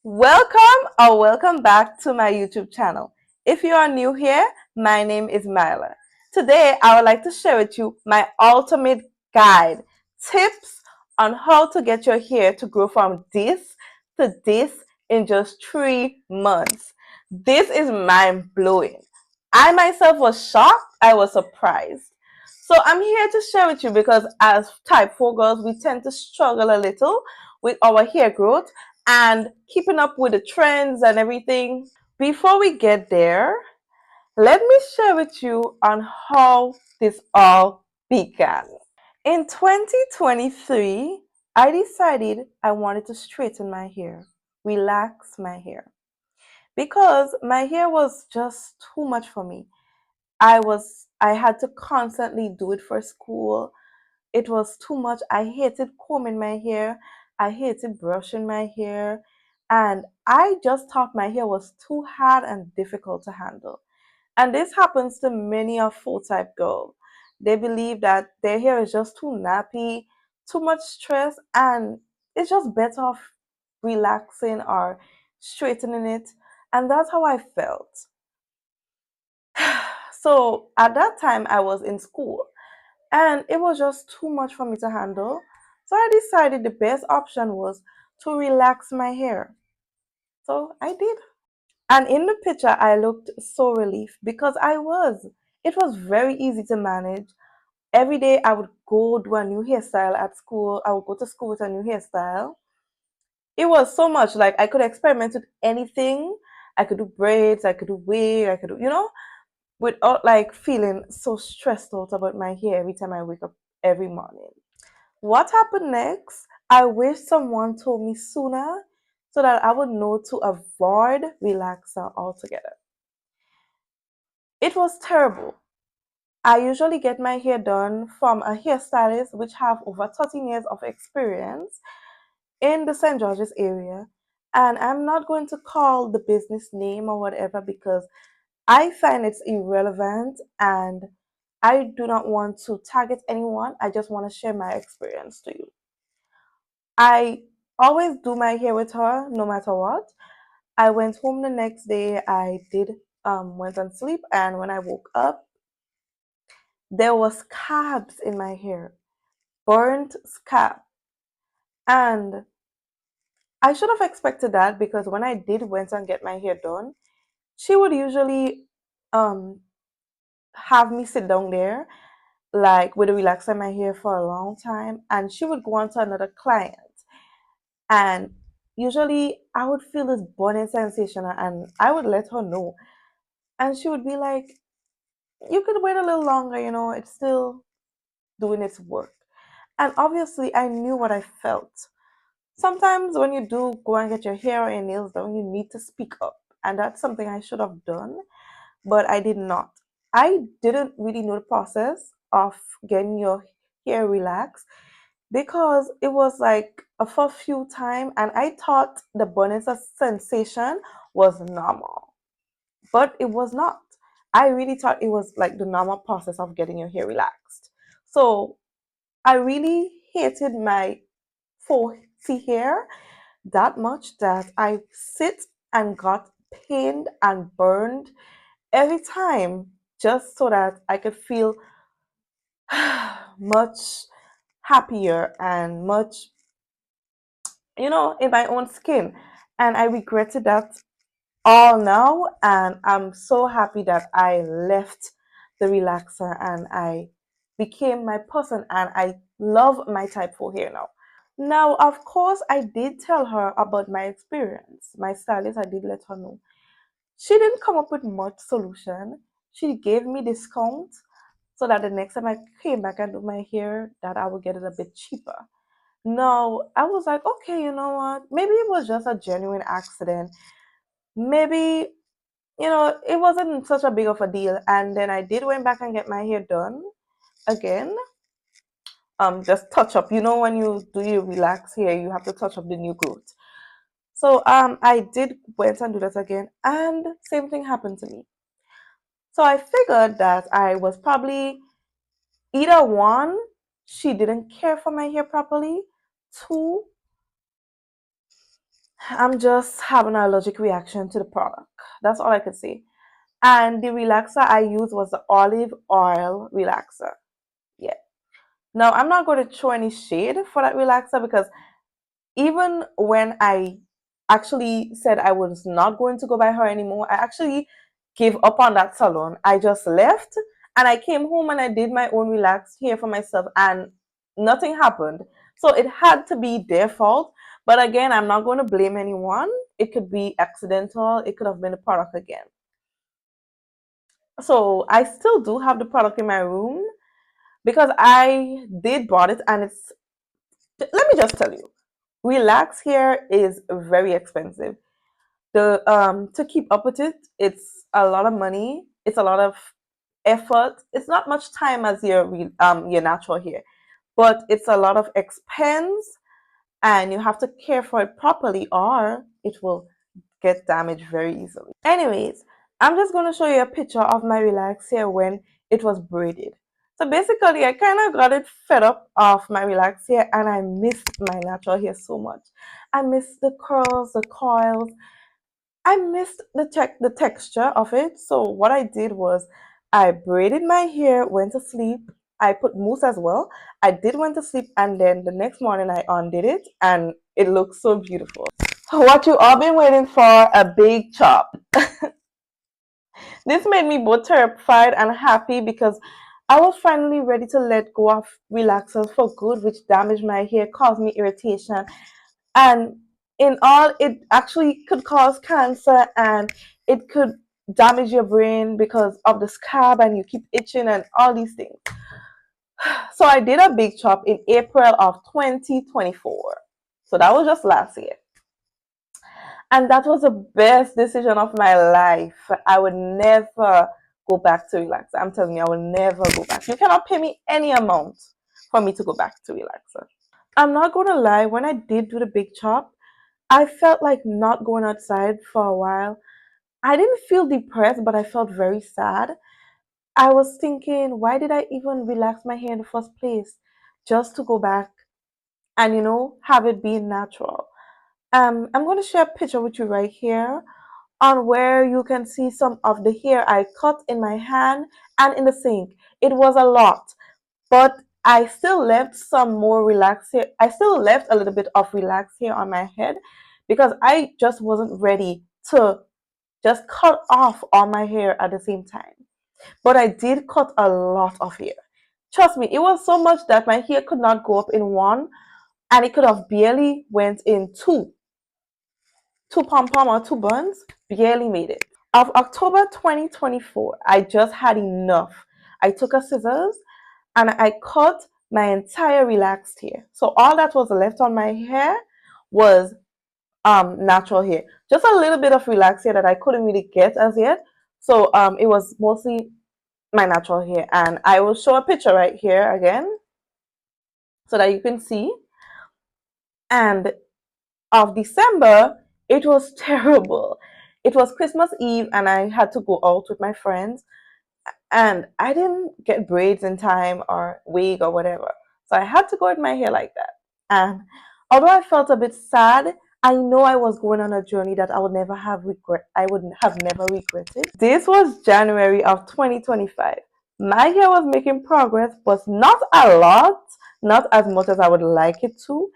Welcome or welcome back to my YouTube channel. If you are new here, my name is Myla. Today, I would like to share with you my ultimate guide, tips on how to get your hair to grow from this to this in just 3 months. This is mind blowing. I myself was shocked, I was surprised. So I'm here to share with you because as type 4 girls, we tend to struggle a little with our hair growth and keeping up with the trends and everything. Before we get there, let me share with you on how this all began. In 2023, I decided I wanted to straighten my hair, relax my hair, because my hair was just too much for me. I had to constantly do it for school. It was too much. I hated combing my hair. I hated brushing my hair. And I just thought my hair was too hard and difficult to handle. And this happens to many of full type girls. They believe that their hair is just too nappy, too much stress, and it's just better off relaxing or straightening it. And that's how I felt. So at that time, I was in school and it was just too much for me to handle. So I decided the best option was to relax my hair. So I did. And in the picture, I looked so relieved because I was. It was very easy to manage. Every day, I would go do a new hairstyle at school. I would go to school with a new hairstyle. It was so much like I could experiment with anything. I could do braids, I could do wig, I could do, without like feeling so stressed out about my hair every time I wake up every morning. What happened next? I wish someone told me sooner so that I would know to avoid relaxer altogether. It was terrible. I usually get my hair done from a hairstylist which have over 13 years of experience in the St. George's area. And I'm not going to call the business name or whatever because I find it's irrelevant and I do not want to target anyone. I just want to share my experience to you. I always do my hair with her no matter what. I went home the next day. I did went on sleep, and when I woke up, there was scabs in my hair, burnt scab. And I should have expected that because when I did went and get my hair done, she would usually um have me sit down there like with a relaxer in my hair for a long time, and she would go on to another client. And usually I would feel this burning sensation and I would let her know. And she would be like, you could wait a little longer, it's still doing its work. And obviously I knew what I felt. Sometimes when you do go and get your hair or your nails done, you need to speak up. And that's something I should have done, but I did not. I didn't really know the process of getting your hair relaxed because it was like a for few time and I thought the burning sensation was normal, but it was not. I really thought it was like the normal process of getting your hair relaxed. So I really hated my 4C hair that much that I sit and got pained and burned every time just so that I could feel much happier and much, in my own skin. And I regretted that all now. And I'm so happy that I left the relaxer and I became my person and I love my type 4 hair now. Now, of course, I did tell her about my experience. My stylist, I did let her know. She didn't come up with much solution. She gave me discount so that the next time I came back and do my hair, that I would get it a bit cheaper. No, I was like, okay, you know what? Maybe it was just a genuine accident. Maybe, it wasn't such a big of a deal. And then I did went back and get my hair done again. Just touch up. When you do your relax hair, you have to touch up the new growth. So I did went and do that again, and same thing happened to me. So I figured that I was probably either one, she didn't care for my hair properly, two, I'm just having an allergic reaction to the product. That's all I could say. And the relaxer I used was the olive oil relaxer. Yeah. Now I'm not going to throw any shade for that relaxer because even when I actually said I was not going to go by her anymore, I actually gave up on that salon. I just left and I came home and I did my own relaxed hair for myself and nothing happened. So it had to be their fault. But again, I'm not going to blame anyone. It could be accidental, it could have been the product again. So I still do have the product in my room because I did bought it and it's, let me just tell you, relax hair is very expensive. The To keep up with it, it's a lot of money, it's a lot of effort. It's not much time as your natural hair, but it's a lot of expense and you have to care for it properly or it will get damaged very easily. Anyways, I'm just going to show you a picture of my relaxed hair when it was braided. So basically, I kind of got it fed up of my relaxed hair and I missed my natural hair so much. I missed the curls, the coils. I missed the texture of it. So what I did was I braided my hair, went to sleep. I put mousse as well. I did went to sleep and then the next morning I undid it and it looks so beautiful. What you all been waiting for, a big chop. This made me both terrified and happy because I was finally ready to let go of relaxers for good, which damaged my hair, caused me irritation, and in all, it actually could cause cancer and it could damage your brain because of the scab and you keep itching and all these things. So I did a big chop in April of 2024. So that was just last year. And that was the best decision of my life. I would never go back to relaxer. I'm telling you, I will never go back. You cannot pay me any amount for me to go back to relaxer. I'm not gonna lie, when I did do the big chop, I felt like not going outside for a while. I didn't feel depressed, but I felt very sad. I was thinking, why did I even relax my hair in the first place? Just to go back and, have it be natural. I'm going to share a picture with you right here on where you can see some of the hair I cut in my hand and in the sink. It was a lot, but I still left some more relaxed hair. I still left a little bit of relaxed hair on my head because I just wasn't ready to just cut off all my hair at the same time. But I did cut a lot of hair. Trust me, it was so much that my hair could not go up in one and it could have barely went in two pom pom or two buns, barely made it. Of October 2024, I just had enough. I took a scissors and I cut my entire relaxed hair. So all that was left on my hair was natural hair. Just a little bit of relaxed hair that I couldn't really get as yet. So it was mostly my natural hair. And I will show a picture right here again so that you can see. And of December, it was terrible. It was Christmas Eve and I had to go out with my friends and I didn't get braids in time or wig or whatever. So I had to go with my hair like that. And although I felt a bit sad, I know I was going on a journey that I would never have regret. I would have never regretted. This was January of 2025. My hair was making progress, but not a lot, not as much as I would like it to.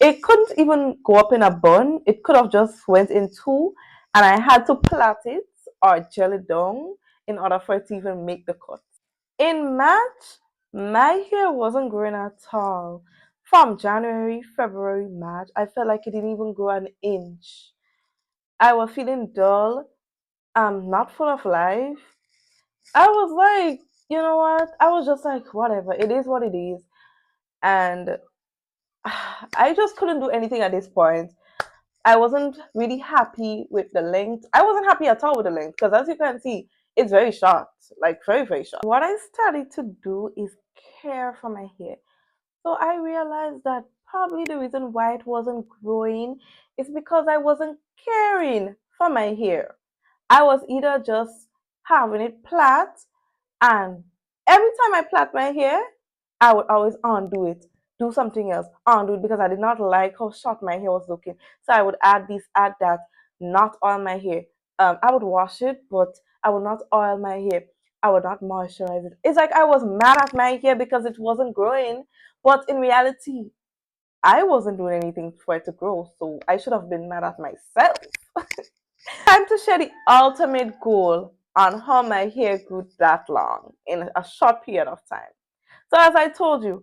It couldn't even go up in a bun. It could have just went in two, and I had to plait it or gel it down in order for it to even make the cut. In March, my hair wasn't growing at all. From January, February, March, I felt like it didn't even grow an inch. I was feeling dull, not full of life. I was like, you know what? I was just like, whatever, it is what it is. And I just couldn't do anything at this point. I wasn't really happy with the length. I wasn't happy at all with the length because, as you can see, it's very short, like very, very short. What I started to do is care for my hair. So I realized that probably the reason why it wasn't growing is because I wasn't caring for my hair. I was either just having it plait, and every time I plait my hair, I would always undo it do something else, undo it because I did not like how short my hair was looking. So I would add this, add that, not oil my hair. I would wash it, but I would not oil my hair. I would not moisturize it. It's like I was mad at my hair because it wasn't growing, but in reality, I wasn't doing anything for it to grow, so I should have been mad at myself. Time to share the ultimate goal on how my hair grew that long in a short period of time. So, as I told you,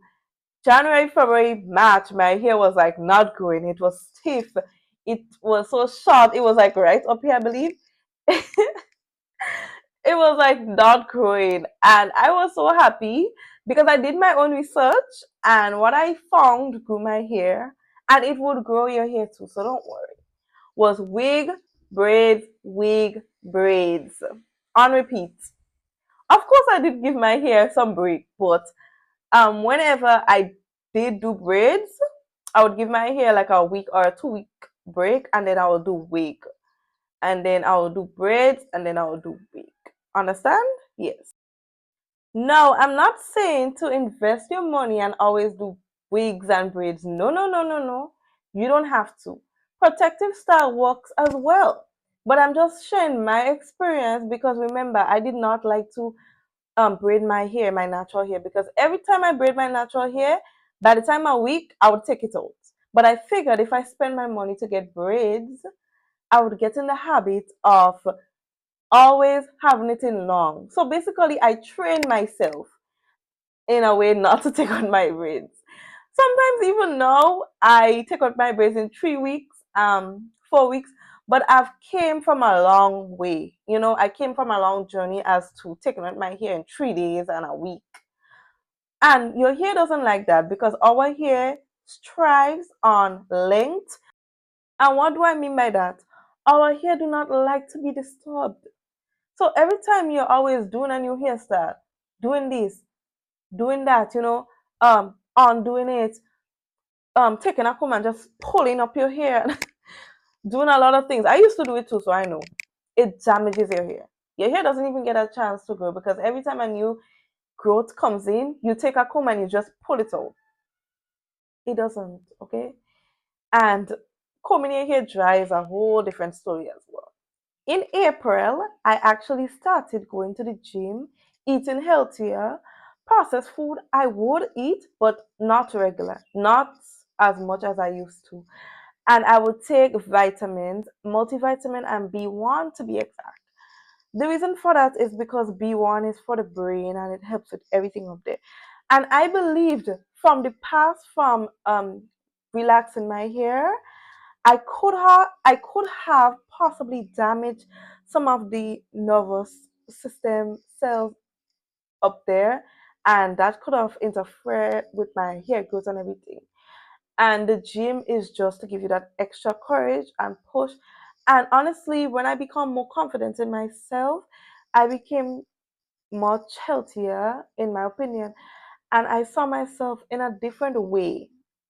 January, February, March, my hair was like not growing. It was stiff. It was so short. It was like right up here, I believe. It was like not growing. And I was so happy because I did my own research and what I found grew my hair and it would grow your hair too. So don't worry. Was wig, braids on repeat. Of course, I did give my hair some break, but whenever I did do braids, I would give my hair like a week or a 2 week break, and then I would do wig, and then I would do braids, and then I would do wig. Understand? Yes. No, I'm not saying to invest your money and always do wigs and braids. No, no, no, no, no. You don't have to. Protective style works as well. But I'm just sharing my experience because remember, I did not like to braid my hair, my natural hair, because every time I braid my natural hair, by the time a week, I would take it out. But I figured if I spend my money to get braids, I would get in the habit of always having it in long. So basically, I trained myself in a way not to take out my braids. Sometimes even now, I take out my braids in 3 weeks, 4 weeks, but I've came from a long way. You know, I came from a long journey as to taking out my hair in 3 days and a week. And your hair doesn't like that because our hair strives on length. And what do I mean by that? Our hair do not like to be disturbed. So every time you're always doing a new hairstyle, doing this, doing that, undoing it, taking a comb and just pulling up your hair, doing a lot of things. I used to do it too, so I know it damages your hair. Your hair doesn't even get a chance to grow because every time a new growth comes in, you take a comb and you just pull it out. It doesn't, okay? And combing your hair dry is a whole different story as well. In April, I actually started going to the gym, eating healthier. Processed food I would eat, but not regular, not as much as I used to. And I would take vitamins, multivitamin and B1 to be exact. The reason for that is because B1 is for the brain and it helps with everything up there. And I believed from the past, from relaxing my hair, I could have possibly damaged some of the nervous system cells up there, and that could have interfered with my hair growth and everything. And the gym is just to give you that extra courage and push. And honestly, when I become more confident in myself, I became much healthier, in my opinion, and I saw myself in a different way.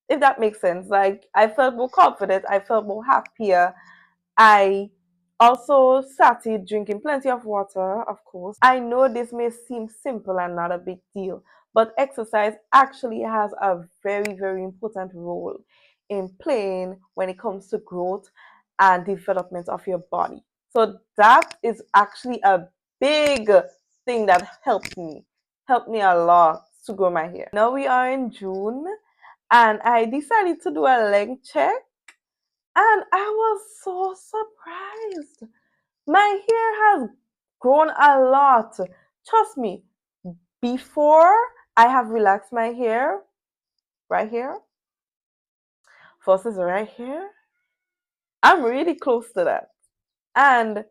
If that makes sense, like I felt more confident, I felt more happier, I also started drinking plenty of water, of course. I know this may seem simple and not a big deal, but exercise actually has a very, very important role in playing when it comes to growth and development of your body. So that is actually a big thing that helped me a lot to grow my hair. Now we are in June and I decided to do a length check and I was so surprised. My hair has grown a lot. Trust me, before I have relaxed my hair, right here, versus right here, I'm really close to that. And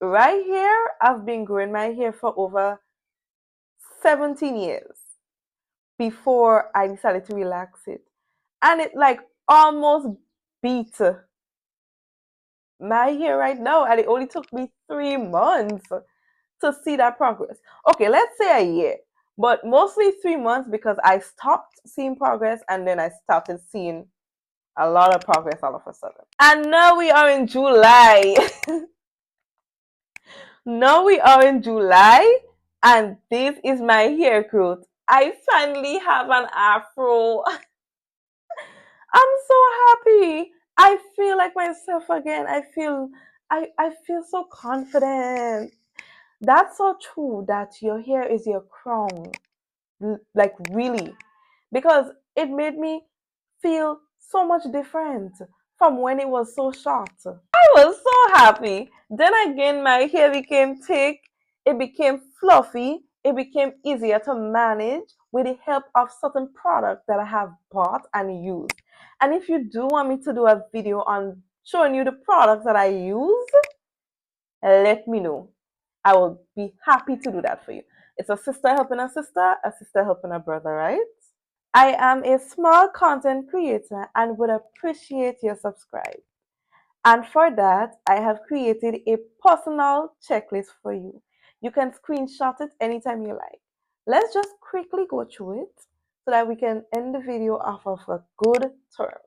right here, I've been growing my hair for over 17 years before I decided to relax it. And it like almost beat my hair right now. And it only took me 3 months to see that progress. Okay, let's say a year, but mostly 3 months because I stopped seeing progress and then I started seeing a lot of progress all of a sudden. And now we are in July. Now we are in July, and this is my hair growth I finally have an afro. I'm so happy. I feel like myself again. I feel so confident. That's so true that your hair is your crown. Like really. Because it made me feel so much different from when it was so short. I was so happy. Then again, my hair became thick, it became fluffy, it became easier to manage with the help of certain products that I have bought and used. And if you do want me to do a video on showing you the products that I use, let me know. I will be happy to do that for you. It's a sister helping a brother, right? I am a small content creator and would appreciate your subscribe. And for that, I have created a personal checklist for you. You can screenshot it anytime you like. Let's just quickly go through it so that we can end the video off of a good term.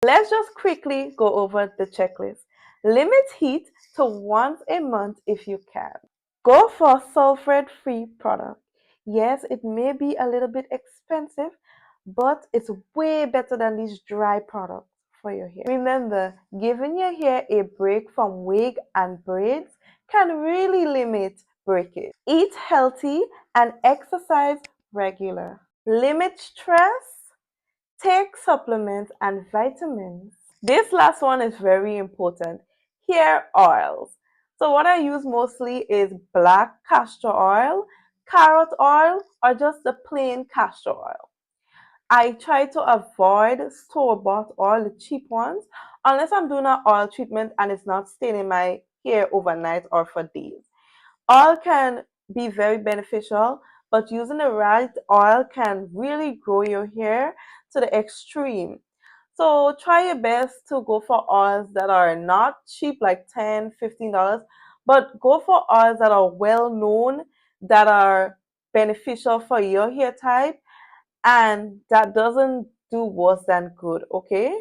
Let's just quickly go over the checklist. Limit heat to once a month if you can. Go for sulfate-free product. Yes, it may be a little bit expensive, but it's way better than these dry products for your hair. Remember, giving your hair a break from wig and braids can really limit breakage. Eat healthy and exercise regular. Limit stress, take supplements and vitamins. This last one is very important. Hair oils. So what I use mostly is black castor oil, carrot oil, or just the plain castor oil. I try to avoid store-bought oil, the cheap ones, unless I'm doing an oil treatment and it's not staying in my hair overnight or for days. Oil can be very beneficial, but using the right oil can really grow your hair to the extreme. So try your best to go for oils that are not cheap, like $10, $15, but go for oils that are well known, that are beneficial for your hair type, and that doesn't do worse than good, okay?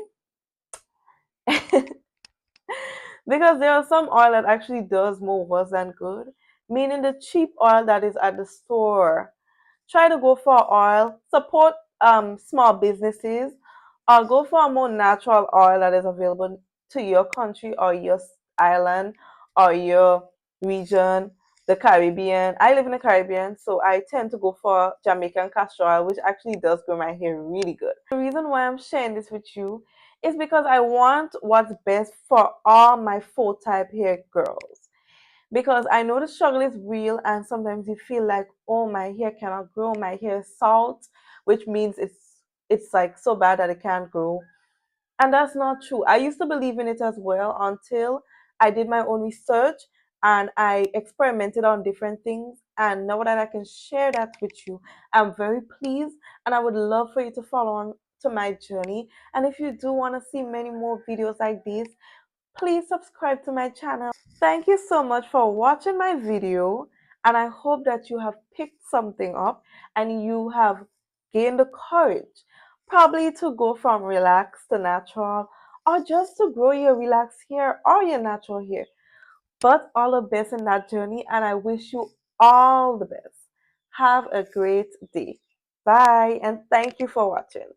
Because there are some oil that actually does more worse than good, meaning the cheap oil that is at the store. Try to go for oil, support small businesses, or go for a more natural oil that is available to your country or your island or your region, the Caribbean. I live in the Caribbean, so I tend to go for Jamaican castor oil, which actually does grow my hair really good. The reason why I'm sharing this with you is because I want what's best for all my full type hair girls, because I know the struggle is real and sometimes you feel like, oh, my hair cannot grow, my hair is salt, which means it's like so bad that it can't grow. And that's not true. I used to believe in it as well until I did my own research and I experimented on different things. And now that I can share that with you, I'm very pleased and I would love for you to follow on to my journey. And if you do want to see many more videos like this, please subscribe to my channel. Thank you so much for watching my video, and I hope that you have picked something up and you have gained the courage probably to go from relaxed to natural, or just to grow your relaxed hair or your natural hair. But all the best in that journey, and I wish you all the best. Have a great day. Bye, and thank you for watching.